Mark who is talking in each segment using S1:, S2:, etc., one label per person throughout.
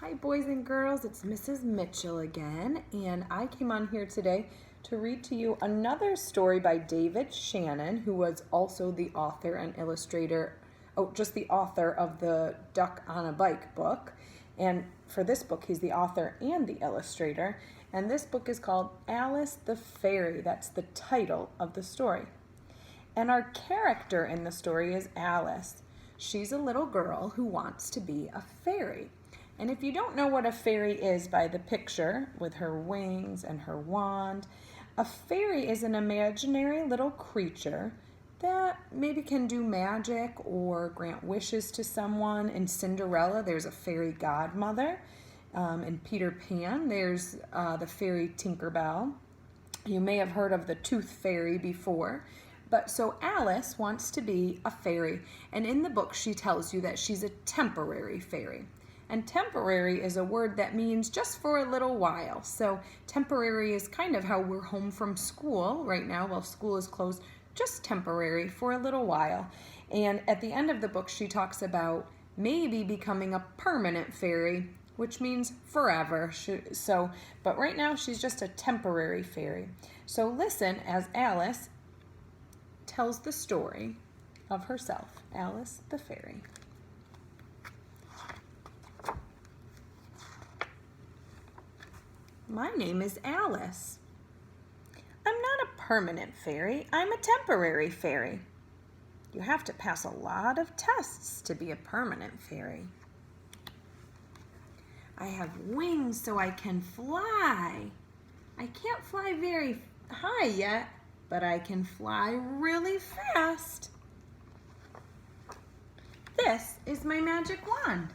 S1: Hi boys and girls, it's Mrs. Mitchell again, and I came on here today to read to you another story by David Shannon, who was also the author and illustrator, just the author of the Duck on a Bike book. And for this book, he's the author and the illustrator. And this book is called Alice the Fairy. That's the title of the story. And our character in the story is Alice. She's a little girl who wants to be a fairy. And if you don't know what a fairy is by the picture with her wings and her wand, a fairy is an imaginary little creature that maybe can do magic or grant wishes to someone. In Cinderella, there's a fairy godmother. In Peter Pan, there's the fairy Tinkerbell. You may have heard of the Tooth Fairy before. But so Alice wants to be a fairy, and in the book she tells you that she's a temporary fairy. And temporary is a word that means just for a little while. So temporary is kind of how we're home from school right now while school is closed, just temporary for a little while. And at the end of the book she talks about maybe becoming a permanent fairy, which means forever. But right now she's just a temporary fairy. So listen as Alice tells the story of herself, Alice the Fairy. My name is Alice. I'm not a permanent fairy, I'm a temporary fairy. You have to pass a lot of tests to be a permanent fairy. I have wings so I can fly. I can't fly very high yet, but I can fly really fast. This is my magic wand,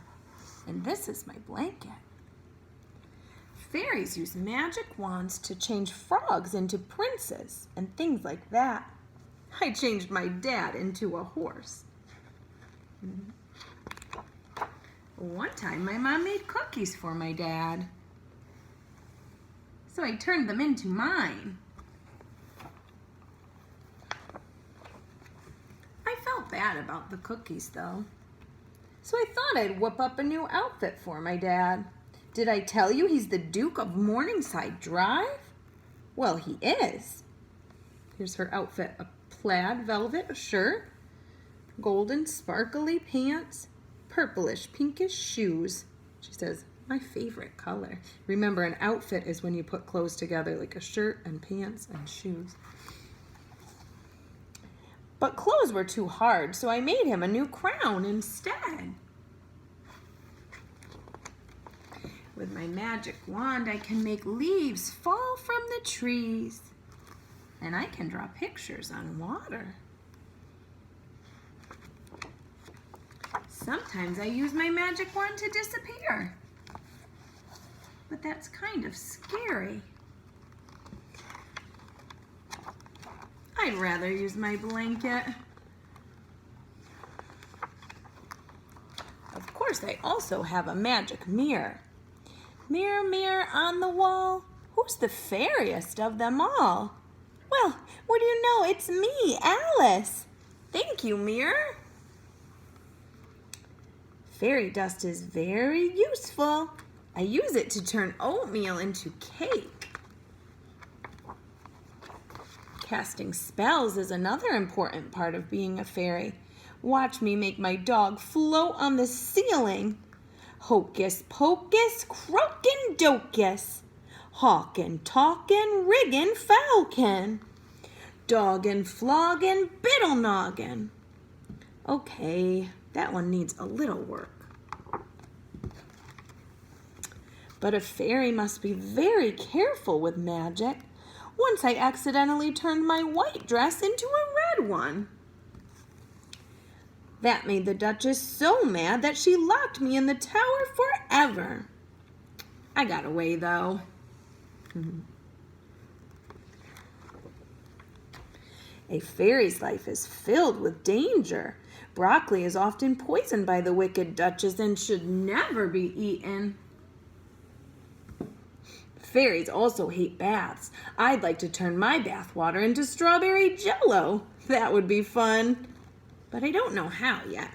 S1: and this is my blanket. Fairies use magic wands to change frogs into princes and things like that. I changed my dad into a horse. One time my mom made cookies for my dad, so I turned them into mine. I felt bad about the cookies though, so I thought I'd whip up a new outfit for my dad. Did I tell you he's the Duke of Morningside Drive? Well, he is. Here's her outfit, a plaid velvet shirt, golden sparkly pants, purplish pinkish shoes. She says, my favorite color. Remember, an outfit is when you put clothes together like a shirt and pants and shoes. But clothes were too hard, so I made him a new crown instead. With my magic wand, I can make leaves fall from the trees. And I can draw pictures on water. Sometimes I use my magic wand to disappear. But that's kind of scary. I'd rather use my blanket. Of course, I also have a magic mirror. Mirror, mirror on the wall, who's the fairiest of them all? Well, what do you know? It's me, Alice. Thank you, mirror. Fairy dust is very useful. I use it to turn oatmeal into cake. Casting spells is another important part of being a fairy. Watch me make my dog float on the ceiling. Hocus pocus, croakin' docus, hawkin', talkin', riggin', falcon, doggin', floggin', biddle noggin. Okay, that one needs a little work. But a fairy must be very careful with magic. Once I accidentally turned my white dress into a red one. That made the Duchess so mad that she locked me in the tower forever. I got away though. A fairy's life is filled with danger. Broccoli is often poisoned by the wicked Duchess and should never be eaten. Fairies also hate baths. I'd like to turn my bath water into strawberry jello. That would be fun. But I don't know how yet.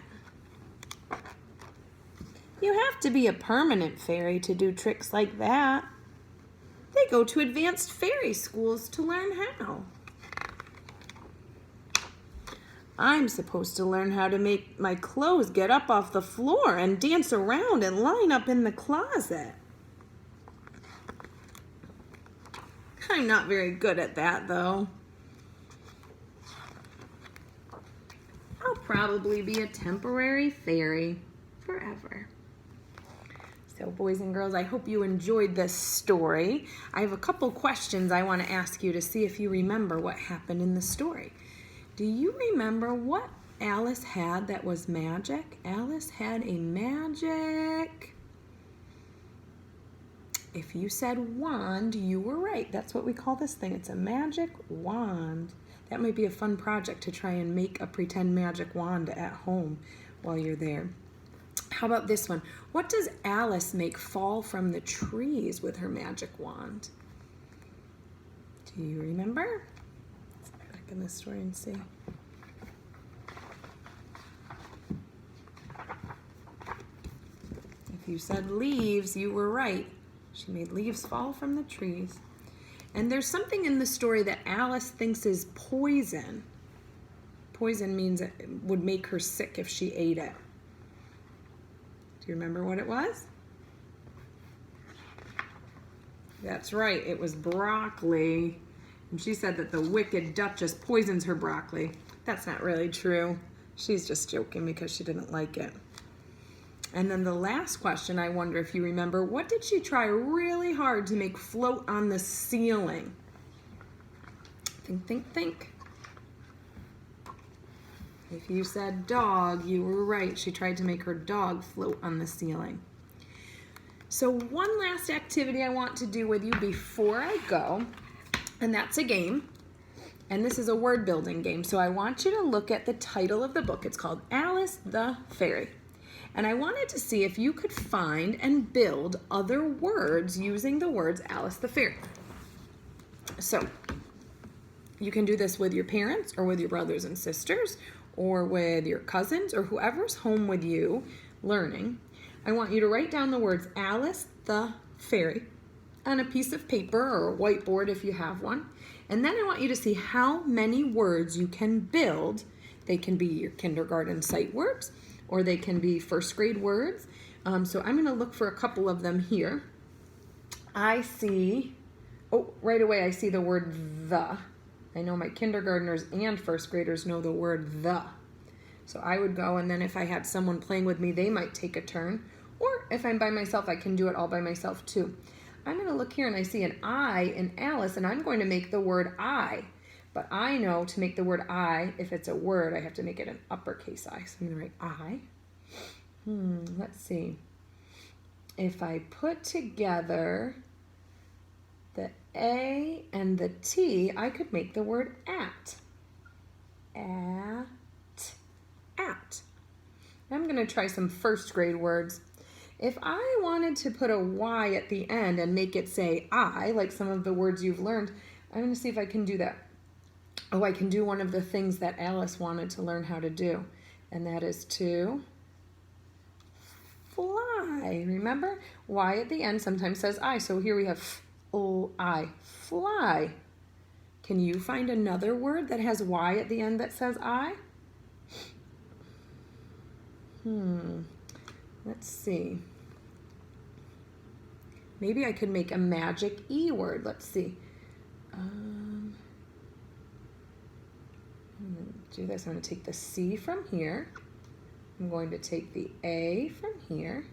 S1: You have to be a permanent fairy to do tricks like that. They go to advanced fairy schools to learn how. I'm supposed to learn how to make my clothes get up off the floor and dance around and line up in the closet. I'm not very good at that, though. I'll probably be a temporary fairy forever. So boys and girls, I hope you enjoyed this story. I have a couple questions I want to ask you to see if you remember what happened in the story. Do you remember what Alice had that was magic? Alice had a magic. If you said wand, you were right. That's what we call this thing. It's a magic wand. That might be a fun project to try and make a pretend magic wand at home while you're there. How about this one? What does Alice make fall from the trees with her magic wand? Do you remember? Let's go back in the story and see. If you said leaves, you were right. She made leaves fall from the trees. And there's something in the story that Alice thinks is poison. Poison means it would make her sick if she ate it. Do you remember what it was? That's right, it was broccoli. And she said that the wicked Duchess poisons her broccoli. That's not really true. She's just joking because she didn't like it. And then the last question, I wonder if you remember, what did she try really hard to make float on the ceiling? Think, think, think. If you said dog, you were right. She tried to make her dog float on the ceiling. So one last activity I want to do with you before I go, and that's a game. And this is a word building game. So I want you to look at the title of the book. It's called Alice the Fairy. And I wanted to see if you could find and build other words using the words Alice the Fairy. So you can do this with your parents or with your brothers and sisters or with your cousins or whoever's home with you learning. I want you to write down the words Alice the Fairy on a piece of paper or a whiteboard if you have one. And then I want you to see how many words you can build. They can be your kindergarten sight words, or they can be first grade words. So I'm gonna look for a couple of them here. I see, right away I see the word the. I know my kindergartners and first graders know the word the. So I would go, and then if I had someone playing with me, they might take a turn. Or if I'm by myself, I can do it all by myself too. I'm gonna look here and I see an I in Alice, and I'm going to make the word I. But I know to make the word I, if it's a word, I have to make it an uppercase I. So I'm going to write I. Let's see. If I put together the A and the T, I could make the word at. At. I'm going to try some first grade words. If I wanted to put a Y at the end and make it say I, like some of the words you've learned, I'm going to see if I can do that. Oh, I can do one of the things that Alice wanted to learn how to do, and that is to fly. Remember? Y at the end sometimes says I, so here we have F-O-I, fly. Can you find another word that has Y at the end that says I? Let's see. Maybe I could make a magic E word. Let's see. I'm going to do this. I'm going to take the C from here. I'm going to take the A from here.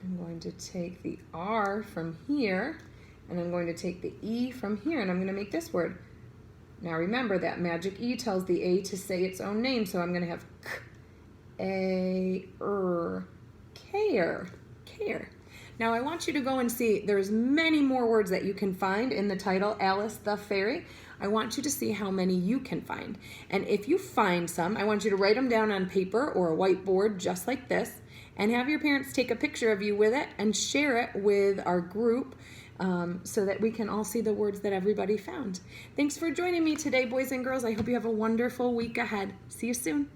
S1: I'm going to take the R from here. And I'm going to take the E from here. And I'm going to make this word. Now remember that magic E tells the A to say its own name. So I'm going to have K-A-R, care, care. Now I want you to go and see, there's many more words that you can find in the title, Alice the Fairy. I want you to see how many you can find. And if you find some, I want you to write them down on paper or a whiteboard just like this, and have your parents take a picture of you with it and share it with our group so that we can all see the words that everybody found. Thanks for joining me today, boys and girls. I hope you have a wonderful week ahead. See you soon.